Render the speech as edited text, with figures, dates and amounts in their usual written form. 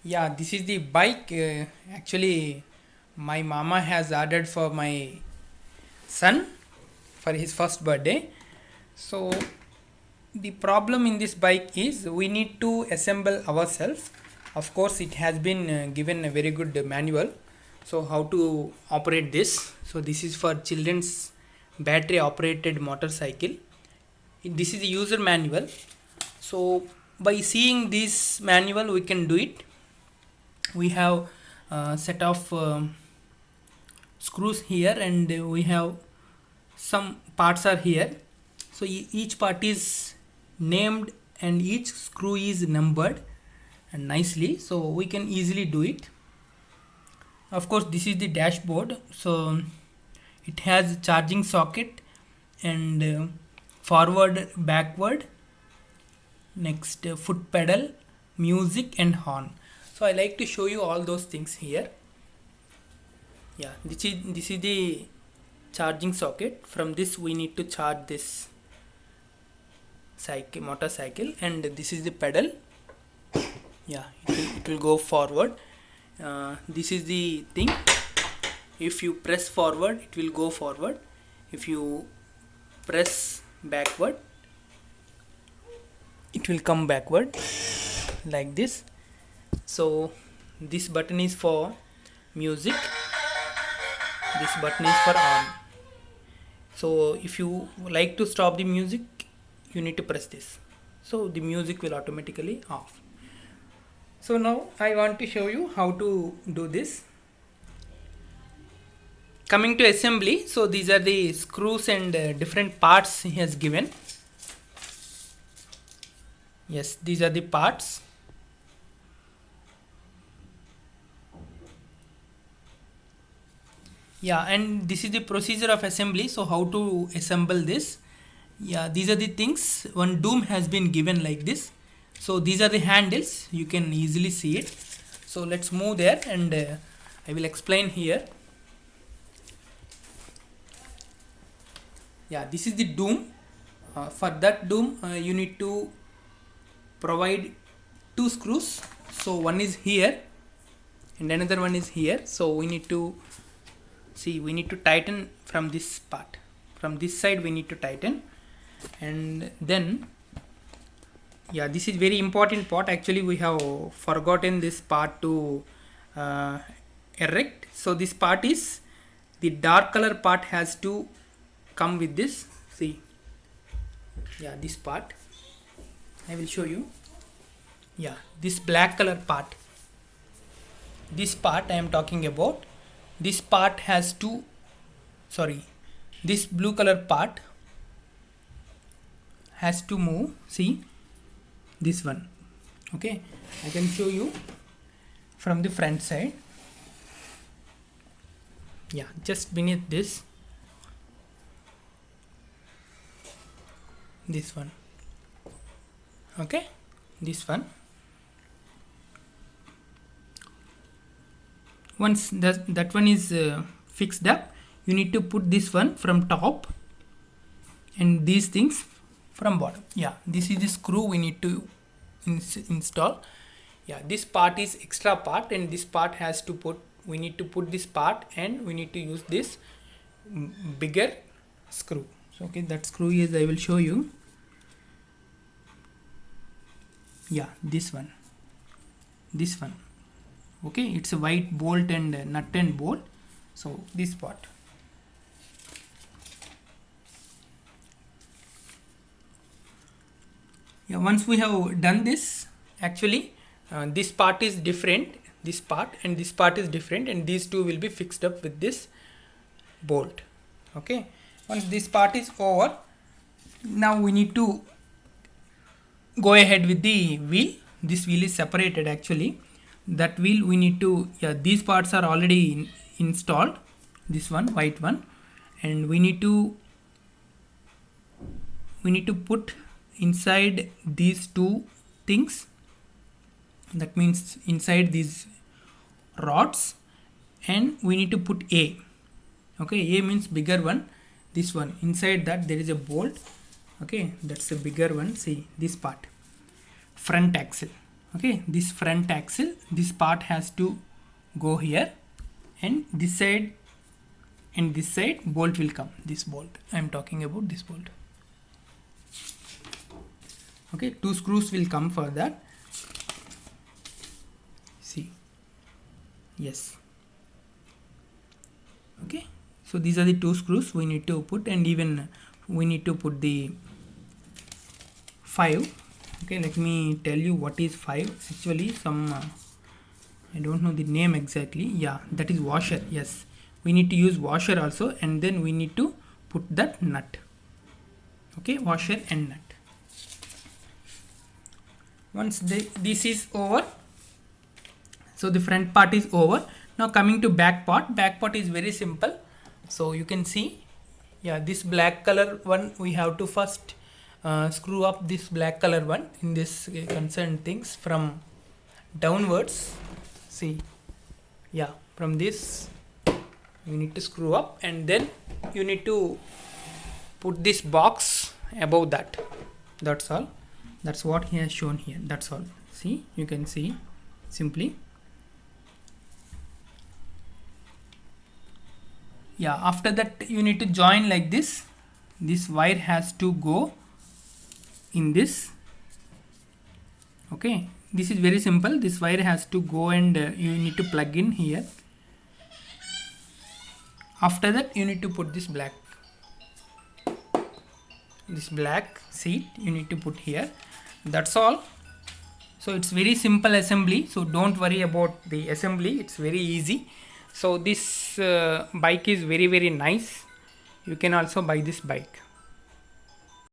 Yeah, this is the bike. Actually, my mama has ordered for my son for his first birthday. So, the problem in this bike is we need to assemble ourselves. Of course, it has been given a very good manual. So, how to operate this? So, this is for children's battery operated motorcycle. This is a user manual. So, by seeing this manual, we can do it. We have a set of screws here, and we have some parts are here. So each part is named and each screw is numbered and nicely, so we can easily do it. Of course, this is the dashboard. So it has charging socket and forward, backward, next foot pedal, music and horn. So I like to show you all those things here. Yeah, this is the charging socket. From this we need to charge this motorcycle, and this is the pedal. Yeah, it will go forward. This is the thing. If you press forward, it will go forward. If you press backward, it will come backward like this. So this button is for music, this button is for on. So if you like to stop the music, you need to press this, so the music will automatically off. So now I want to show you how to do this. Coming to assembly, so these are the screws and different parts he has given. Yes, these are the parts. Yeah, and this is the procedure of assembly. So how to assemble this? Yeah, these are the things. One doom has been given like this. So these are the handles, you can easily see it. So let's move there, and I will explain here. Yeah, this is the doom. For that doom, you need to provide two screws. So one is here and another one is here. So we need to tighten from this part. From this side we need to tighten, and then yeah, this is very important part. Actually, we have forgotten this part to erect. So this part is the dark color part has to come with this. See, yeah, this part I will show you. Yeah, this black color part, this part I am talking about. This part has to, sorry, this blue color part has to move. See, this one. Okay, I can show you from the front side. Yeah, just beneath this one. Okay, this one. Once that one is fixed up, you need to put this one from top and these things from bottom. Yeah, this is the screw we need to install. Yeah, this part is extra part, and this part has to put, we need to put this part, and we need to use this bigger screw. So okay, that screw is, I will show you. Yeah, this one. Okay, it's a white bolt and nut and bolt. So this part. Yeah, once we have done this, actually this part is different, this part and this part is different, and these two will be fixed up with this bolt. Okay, once this part is over, now we need to go ahead with the wheel. This wheel is separated actually. That wheel we need to, yeah, these parts are already installed, this one, white one, and we need to put inside these two things. That means inside these rods, and we need to put A. Okay, A means bigger one. This one, inside that there is a bolt. Okay, that's a bigger one. See this part, front axle. Okay, this front axle, this part has to go here, and this side and this side bolt will come. This bolt, I am talking about this bolt. Okay, 2 screws will come for that. See, yes. Okay, so these are the 2 screws we need to put, and even we need to put the 5. Okay, let me tell you what is 5. Actually, some I don't know the name exactly. Yeah, that is washer. Yes, we need to use washer also, and then we need to put that nut. Okay, washer and nut. Once this is over, so the front part is over. Now coming to back part. Back part is very simple. So you can see, yeah, this black color one we have to first screw up this black color one in this concerned things from downwards. See, yeah, from this you need to screw up, and then you need to put this box above that. That's all. That's what he has shown here. That's all. See, you can see simply. Yeah, after that you need to join like this. This wire has to go in this. Okay, this is very simple. This wire has to go, and you need to plug in here. After that you need to put this black seat you need to put here. That's all. So it's very simple assembly, so don't worry about the assembly, it's very easy. So this bike is very nice. You can also buy this bike.